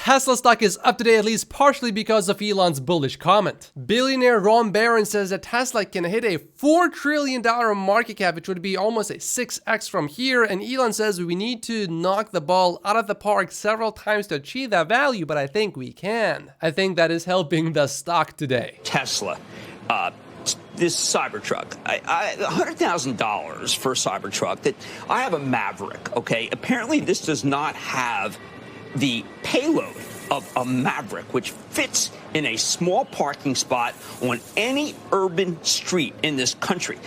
Tesla stock is up today at least partially because of Elon's bullish comment. Billionaire Ron Barron says that Tesla can hit a $4 trillion market cap, which would be almost a 6x from here, and Elon says we need to knock the ball out of the park several times to achieve that value, but I think we can. I think that is helping the stock today. Tesla, this Cybertruck, $100,000 for a Cybertruck. That I have a Maverick, okay? Apparently this does not have the payload of a Maverick, which fits in a small parking spot on any urban street in this country.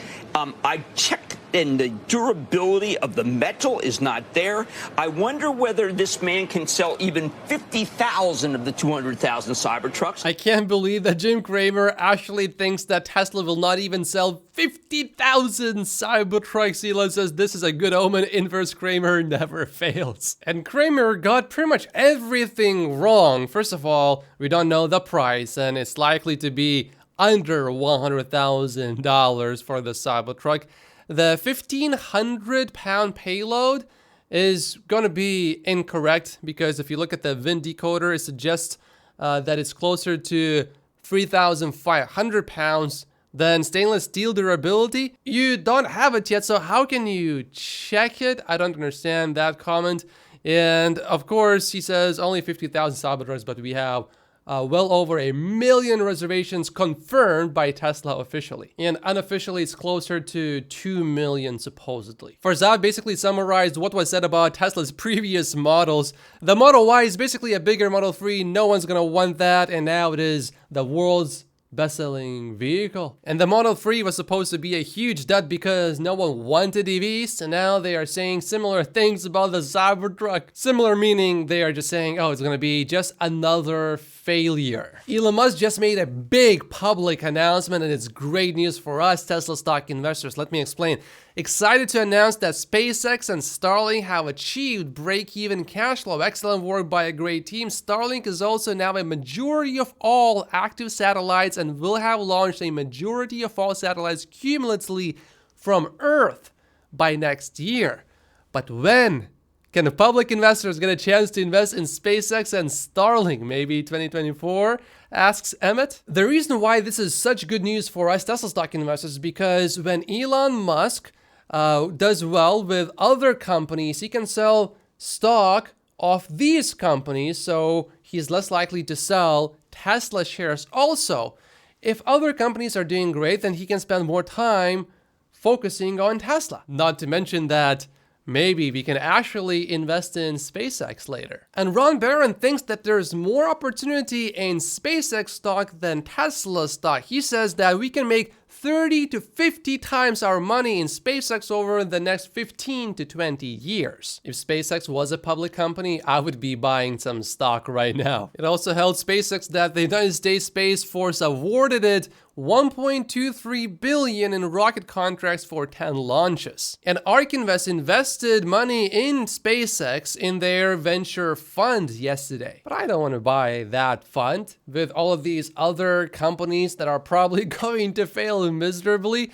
I checked, and the durability of the metal is not there. I wonder whether this man can sell even 50,000 of the 200,000 Cybertrucks. I can't believe that Jim Cramer actually thinks that Tesla will not even sell 50,000 Cybertrucks. Elon says this is a good omen. Inverse Cramer never fails. And Cramer got pretty much everything wrong. First of all, we don't know the price, and it's likely to be under $100,000 for the Cybertruck. The 1,500-pound payload is going to be incorrect because if you look at the VIN decoder, it suggests that it's closer to 3,500 pounds than stainless steel durability. You don't have it yet, so how can you check it? I don't understand that comment. And of course, he says only 50,000 Cybertrucks, but we have well over 1 million reservations confirmed by Tesla officially. And unofficially, it's closer to 2 million supposedly. Farzad basically summarized what was said about Tesla's previous models. The Model Y is basically a bigger Model 3. No one's gonna want that. And now it is the world's best-selling vehicle. And the Model 3 was supposed to be a huge dud because no one wanted EVs, and now they are saying similar things about the Cybertruck. Similar meaning they are just saying, oh, it's gonna be just another failure. Elon Musk just made a big public announcement, and it's great news for us Tesla stock investors. Let me explain. Excited to announce that SpaceX and Starlink have achieved break-even cash flow. Excellent work by a great team. Starlink is also now a majority of all active satellites and will have launched a majority of all satellites cumulatively from Earth by next year. But when can the public investors get a chance to invest in SpaceX and Starlink? Maybe 2024? Asks Emmett. The reason why this is such good news for us Tesla stock investors is because when Elon Musk does well with other companies, he can sell stock of these companies, so he's less likely to sell Tesla shares also. If other companies are doing great, then he can spend more time focusing on Tesla. Not to mention that maybe we can actually invest in SpaceX later. And Ron Barron thinks that there's more opportunity in SpaceX stock than Tesla stock. He says that we can make 30 to 50 times our money in SpaceX over the next 15 to 20 years. If SpaceX was a public company, I would be buying some stock right now. It also held SpaceX that the United States Space Force awarded it $1.23 billion in rocket contracts for 10 launches. And ARK Invest invested money in SpaceX in their venture fund yesterday. But I don't want to buy that fund with all of these other companies that are probably going to fail miserably.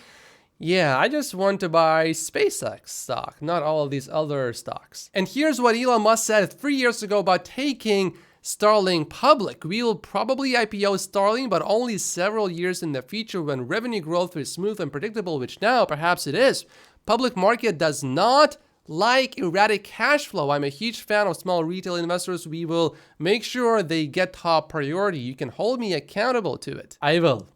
Yeah, I just want to buy SpaceX stock, not all of these other stocks. And here's what Elon Musk said 3 years ago about taking Starlink public. We'll probably IPO Starlink, but only several years in the future when revenue growth is smooth and predictable, which now perhaps it is. Public market does not like erratic cash flow. I'm a huge fan of small retail investors. We will make sure they get top priority. You can hold me accountable to it. I will.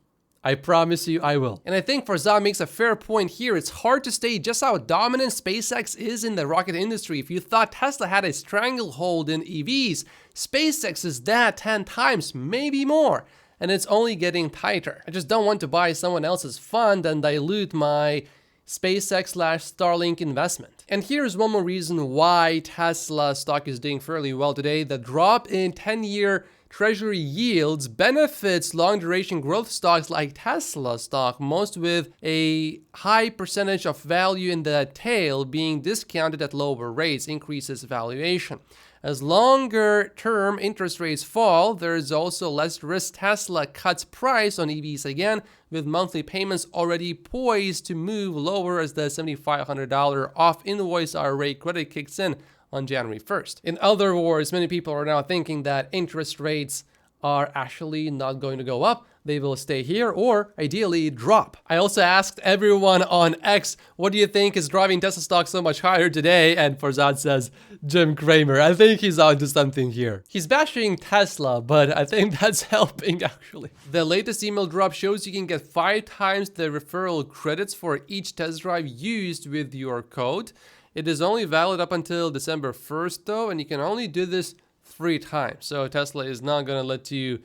I promise you I will. And I think Farzad makes a fair point here. It's hard to state just how dominant SpaceX is in the rocket industry. If you thought Tesla had a stranglehold in EVs, SpaceX is that 10 times, maybe more. And it's only getting tighter. I just don't want to buy someone else's fund and dilute my SpaceX/Starlink investment. And here's one more reason why Tesla stock is doing fairly well today. The drop in 10-year Treasury yields benefits long-duration growth stocks like Tesla stock, most with a high percentage of value in the tail being discounted at lower rates, increases valuation. As longer-term interest rates fall, there is also less risk. Tesla cuts price on EVs again, with monthly payments already poised to move lower as the $7,500 off invoice rate credit kicks in on January 1st. In other words, many people are now thinking that interest rates are actually not going to go up. They will stay here or ideally drop. I also asked everyone on X, what do you think is driving Tesla stock so much higher today? And Farzad says, Jim Cramer. I think he's onto something here. He's bashing Tesla, but I think that's helping actually. The latest email drop shows you can get 5 times the referral credits for each test drive used with your code. It is only valid up until December 1st though, and you can only do this 3 times. So Tesla is not going to let you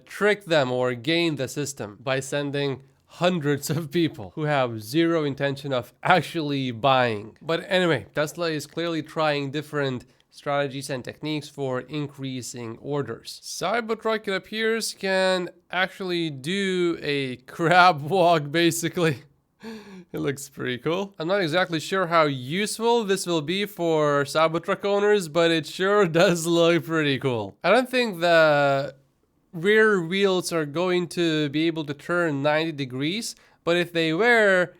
trick them or game the system by sending hundreds of people who have zero intention of actually buying. But anyway, Tesla is clearly trying different strategies and techniques for increasing orders. Cybertruck, it appears, can actually do a crab walk basically. It looks pretty cool. I'm not exactly sure how useful this will be for Cybertruck owners, but it sure does look pretty cool. I don't think the rear wheels are going to be able to turn 90 degrees, but if they were,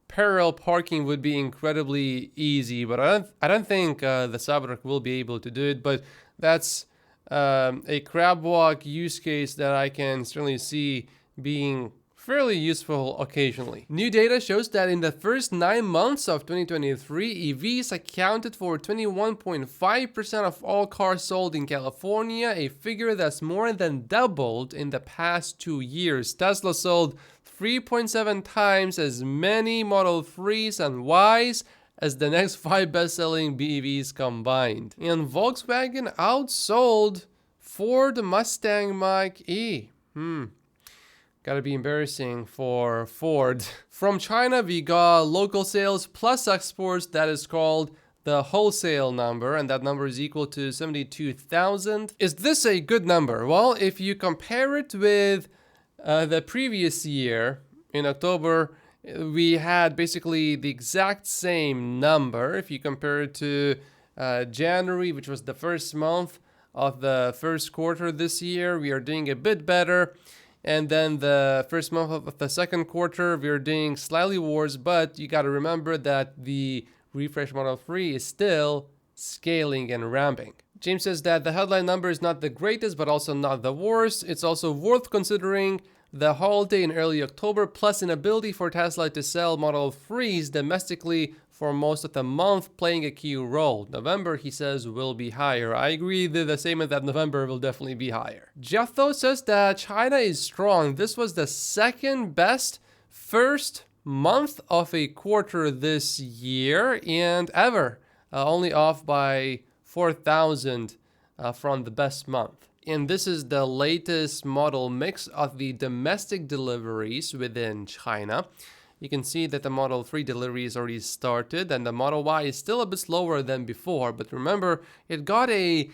parallel parking would be incredibly easy. But I don't think the Cybertruck will be able to do it, but that's a crab walk use case that I can certainly see being fairly useful occasionally. New data shows that in the first 9 months of 2023, EVs accounted for 21.5% of all cars sold in California, a figure that's more than doubled in the past 2 years. Tesla sold 3.7 times as many Model 3s and Ys as the next 5 best-selling BEVs combined. And Volkswagen outsold Ford Mustang Mach-E. Gotta be embarrassing for Ford. From China, we got local sales plus exports. That is called the wholesale number, and that number is equal to 72,000. Is this a good number? Well, if you compare it with the previous year, in October, we had basically the exact same number. If you compare it to January, which was the first month of the first quarter this year, we are doing a bit better. And then the first month of the second quarter, we're doing slightly worse, but you got to remember that the refresh Model 3 is still scaling and ramping. James says that the headline number is not the greatest, but also not the worst. It's also worth considering the holiday in early October, plus inability for Tesla to sell Model 3s domestically for most of the month, playing a key role. November, he says, will be higher. I agree that the same that November will definitely be higher. Jeff, though, says that China is strong. This was the second best first month of a quarter this year and ever, only off by 4,000 from the best month. And this is the latest model mix of the domestic deliveries within China. You can see that the Model 3 delivery is already started, and the Model Y is still a bit slower than before. But remember, it got a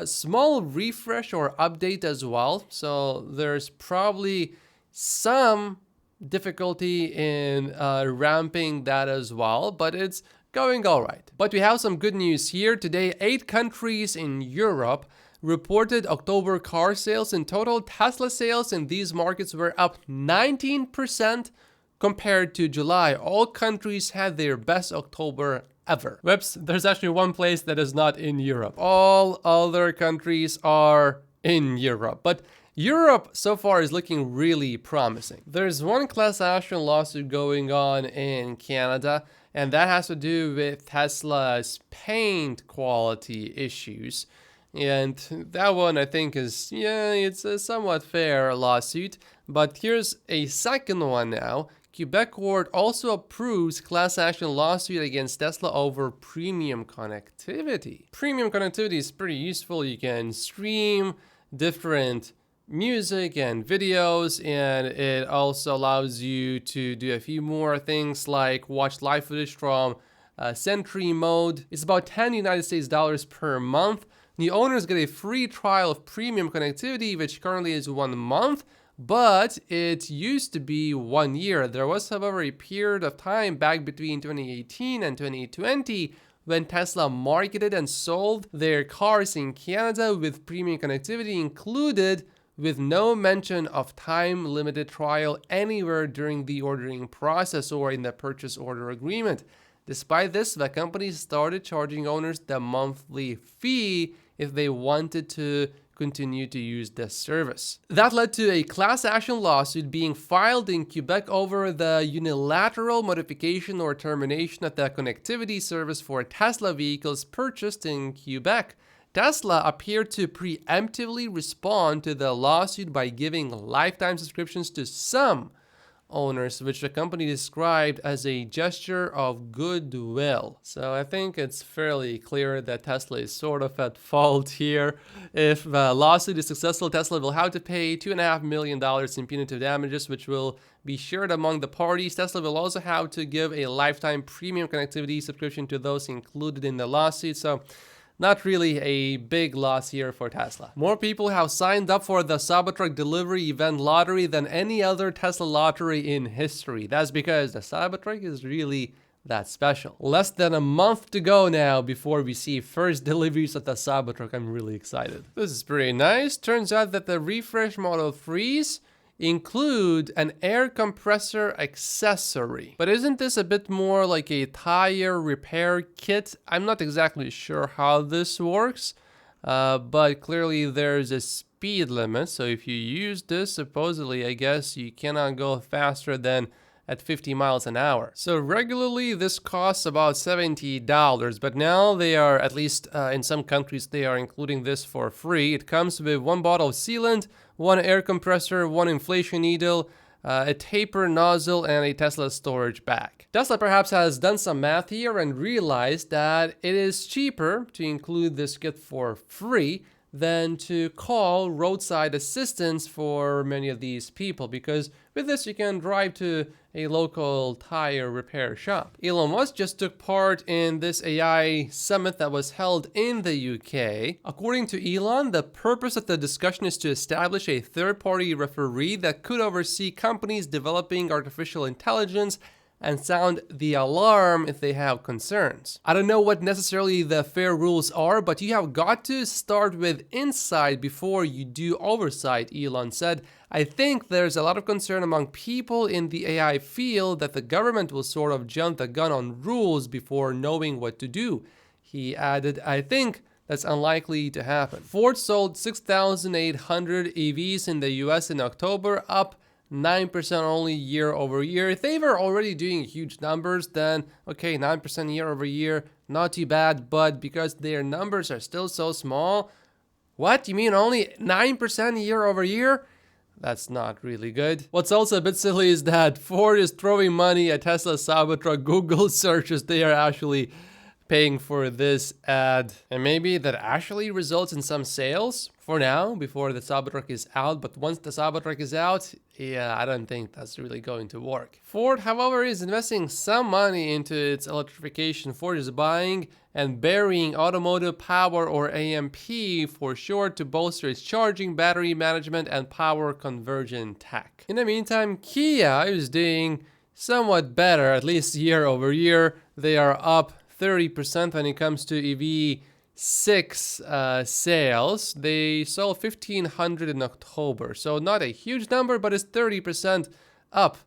small refresh or update as well. So there's probably some difficulty in ramping that as well, but it's going all right. But we have some good news here. Today, 8 countries in Europe reported October car sales. In total, Tesla sales in these markets were up 19% compared to July. All countries had their best October ever. Whoops, there's actually one place that is not in Europe. All other countries are in Europe, but Europe so far is looking really promising. There's one class action lawsuit going on in Canada, and that has to do with Tesla's paint quality issues. And that one, I think, is, it's a somewhat fair lawsuit. But here's a second one now. Quebec court also approves class action lawsuit against Tesla over premium connectivity. Premium connectivity is pretty useful. You can stream different music and videos, and it also allows you to do a few more things like watch live footage from Sentry mode. It's about $10 United States per month. New owners get a free trial of premium connectivity, which currently is 1 month, but it used to be 1 year. There was, however, a period of time back between 2018 and 2020 when Tesla marketed and sold their cars in Canada with premium connectivity included, with no mention of time-limited trial anywhere during the ordering process or in the purchase order agreement. Despite this, the company started charging owners the monthly fee if they wanted to continue to use this service. That led to a class action lawsuit being filed in Quebec over the unilateral modification or termination of the connectivity service for Tesla vehicles purchased in Quebec. Tesla appeared to preemptively respond to the lawsuit by giving lifetime subscriptions to some owners, which the company described as a gesture of goodwill. So I think it's fairly clear that Tesla is sort of at fault here. If the lawsuit is successful, Tesla will have to pay $2.5 million in punitive damages, which will be shared among the parties. Tesla will also have to give a lifetime premium connectivity subscription to those included in the lawsuit. So not really a big loss here for Tesla. More people have signed up for the Cybertruck delivery event lottery than any other Tesla lottery in history. That's because the Cybertruck is really that special. Less than a month to go now before we see first deliveries of the Cybertruck. I'm really excited. This is pretty nice. Turns out that the refresh Model 3s include an air compressor accessory. But isn't this a bit more like a tire repair kit? I'm not exactly sure how this works, but clearly there's a speed limit. So if you use this, supposedly, I guess you cannot go faster than at 50 miles an hour. So regularly this costs about $70, but now they are, at least in some countries, they are including this for free. It comes with one bottle of sealant, one air compressor, one inflation needle, a taper nozzle, and a Tesla storage bag. Tesla perhaps has done some math here and realized that it is cheaper to include this kit for free than to call roadside assistance for many of these people, because with this you can drive to a local tire repair shop. Elon Musk just took part in this AI summit that was held in the UK. According to Elon, the purpose of the discussion is to establish a third-party referee that could oversee companies developing artificial intelligence and sound the alarm if they have concerns. I don't know what necessarily the fair rules are, but you have got to start with insight before you do oversight, Elon said. I think there's a lot of concern among people in the AI field that the government will sort of jump the gun on rules before knowing what to do. He added, I think that's unlikely to happen. Ford sold 6,800 EVs in the US in October, up 9% only year over year. If they were already doing huge numbers, then okay, 9% year over year, not too bad, but because their numbers are still so small, what? You mean only 9% year over year? That's not really good. What's also a bit silly is that Ford is throwing money at Tesla Cybertruck Google searches. They are actually paying for this ad, and maybe that actually results in some sales for now before the Cybertruck is out. But once the Cybertruck is out, yeah, I don't think that's really going to work. Ford, however, is investing some money into its electrification. Ford is buying and burying Automotive Power, or AMP for short, to bolster its charging, battery management, and power conversion tech. In the meantime, Kia is doing somewhat better, at least year over year. They are up 30% when it comes to EV6 sales. They sold 1,500 in October, so not a huge number, but it's 30% up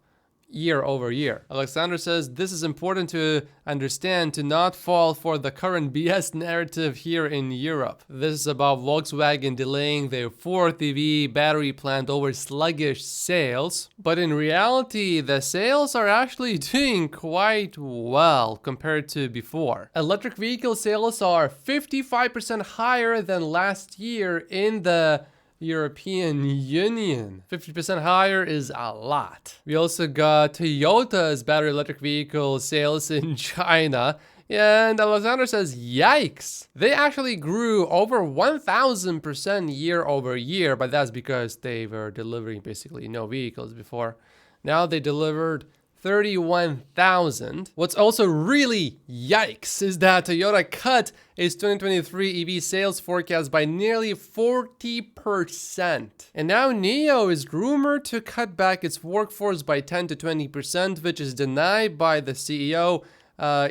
year over year. Alexander says this is important to understand to not fall for the current BS narrative here in Europe. This is about Volkswagen delaying their fourth EV battery plant over sluggish sales. But in reality, the sales are actually doing quite well compared to before. Electric vehicle sales are 55% higher than last year in the European Union. 50% higher is a lot. We also got Toyota's battery electric vehicle sales in China. And Alexander says, yikes! They actually grew over 1,000% year over year, but that's because they were delivering basically no vehicles before. Now they delivered 31,000. What's also really yikes is that Toyota cut its 2023 EV sales forecast by nearly 40%. And now NIO is rumored to cut back its workforce by 10 to 20%, which is denied by the CEO.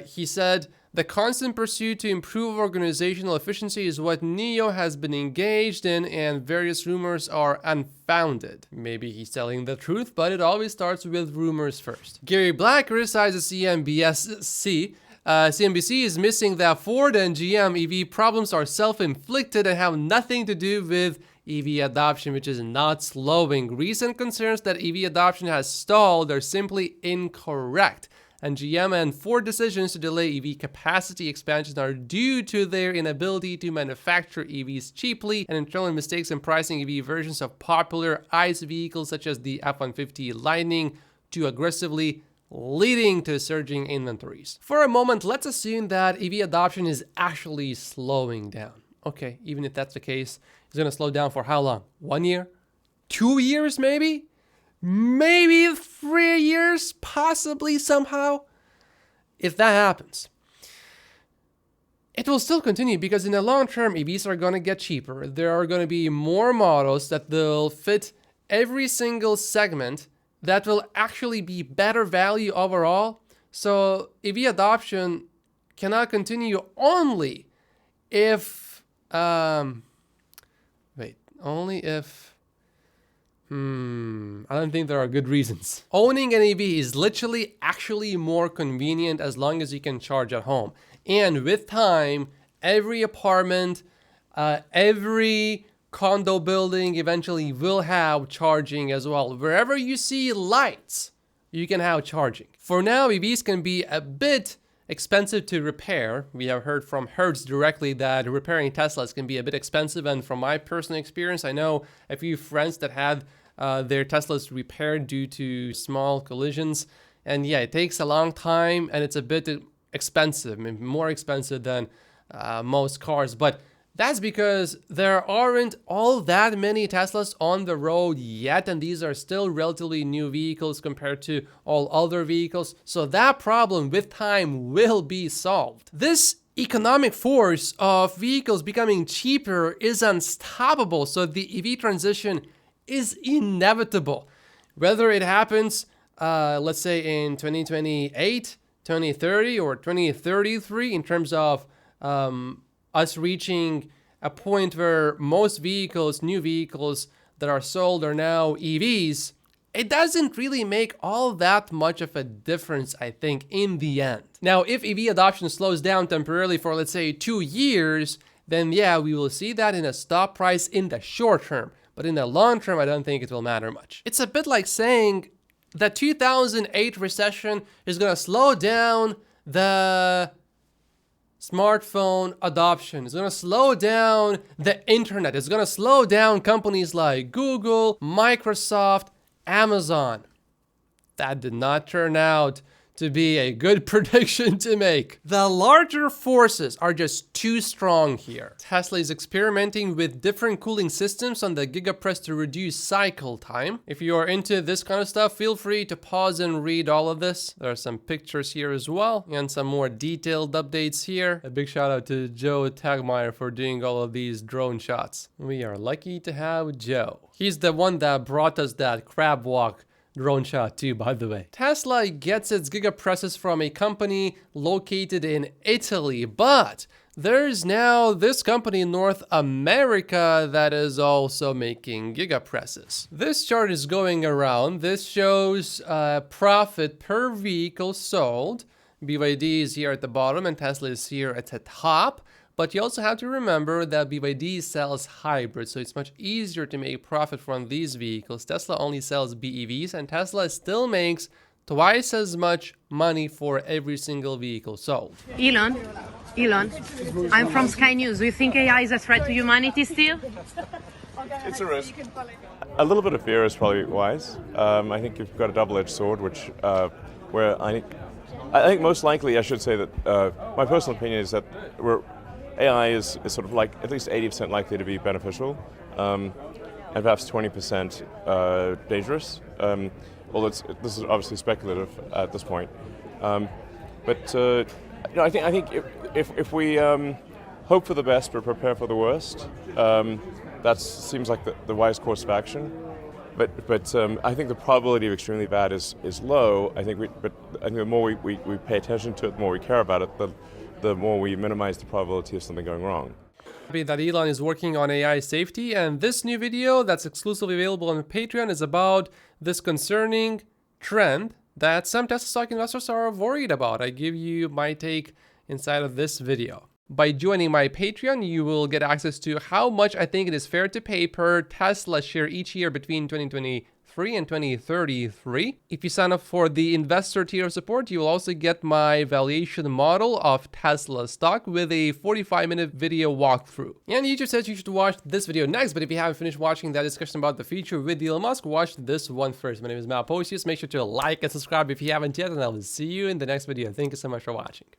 He said, the constant pursuit to improve organizational efficiency is what NIO has been engaged in, and various rumors are unfounded. Maybe he's telling the truth, but it always starts with rumors first. Gary Black criticizes CNBC CNBC is missing that Ford and GM EV problems are self-inflicted and have nothing to do with EV adoption, which is not slowing. Recent concerns that EV adoption has stalled are simply incorrect. And GM and Ford decisions to delay EV capacity expansion are due to their inability to manufacture EVs cheaply and internal mistakes in pricing EV versions of popular ICE vehicles such as the F-150 Lightning too aggressively, leading to surging inventories. For a moment, let's assume that EV adoption is actually slowing down. Okay, even if that's the case, it's gonna slow down for how long? 1 year? 2 years maybe? Maybe 3 years, possibly somehow. If that happens, it will still continue because in the long term, EVs are going to get cheaper. There are going to be more models that will fit every single segment that will actually be better value overall. So EV adoption cannot continue only if, only if, I don't think there are good reasons. Owning an EV is literally actually more convenient as long as you can charge at home. And with time, every apartment, every condo building eventually will have charging as well. Wherever you see lights, you can have charging. For now, EVs can be a bit expensive to repair. We have heard from Hertz directly that repairing Teslas can be a bit expensive, and from my personal experience, I know a few friends that had their Teslas repaired due to small collisions, and yeah, it takes a long time and it's a bit expensive, maybe more expensive than most cars, but that's because there aren't all that many Teslas on the road yet, and these are still relatively new vehicles compared to all other vehicles. So that problem with time will be solved. This economic force of vehicles becoming cheaper is unstoppable. So the EV transition is inevitable. Whether it happens, let's say in 2028, 2030, or 2033, in terms of us reaching a point where most vehicles, new vehicles that are sold are now EVs, it doesn't really make all that much of a difference, I think, in the end. Now, if EV adoption slows down temporarily for, let's say, 2 years, then yeah, we will see that in a stock price in the short term. But in the long term, I don't think it will matter much. It's a bit like saying the 2008 recession is going to slow down the smartphone adoption. It's going to slow down the internet. It's going to slow down companies like Google, Microsoft, Amazon. That did not turn out to be a good prediction to make. The larger forces are just too strong here. Tesla is experimenting with different cooling systems on the GigaPress to reduce cycle time. If you are into this kind of stuff, feel free to pause and read all of this. There are some pictures here as well and some more detailed updates here. A big shout out to Joe Tagmeyer for doing all of these drone shots. We are lucky to have Joe. He's the one that brought us that crab walk drone shot too, by the way. Tesla gets its gigapresses from a company located in Italy, but there's now this company in North America that is also making gigapresses. This chart is going around. This shows profit per vehicle sold. BYD is here at the bottom and Tesla is here at the top. But you also have to remember that BYD sells hybrids, so it's much easier to make profit from these vehicles. Tesla only sells BEVs, and Tesla still makes twice as much money for every single vehicle sold. Elon, I'm from Sky News. Do you think AI is a threat to humanity still? It's a risk. A little bit of fear is probably wise. I think you've got a double-edged sword, which where I think most likely, I should say that my personal opinion is that AI is sort of like at least 80% likely to be beneficial, and perhaps 20% dangerous. Although this is obviously speculative at this point. But I think if we hope for the best but prepare for the worst, that seems like the wise course of action. But I think the probability of extremely bad is low. I think the more we pay attention to it, the more we care about it, the more we minimize the probability of something going wrong. That Elon is working on AI safety, and this new video that's exclusively available on Patreon is about this concerning trend that some Tesla stock investors are worried about. I give you my take inside of this video. By joining my Patreon, you will get access to how much I think it is fair to pay per Tesla share each year between 2023 and 2033. If you sign up for the investor tier of support, you will also get my valuation model of Tesla stock with a 45-minute video walkthrough. And YouTube says you should watch this video next, but if you haven't finished watching that discussion about the future with Elon Musk, watch this one first. My name is Matt Posius. Make sure to like and subscribe if you haven't yet, and I will see you in the next video. Thank you so much for watching.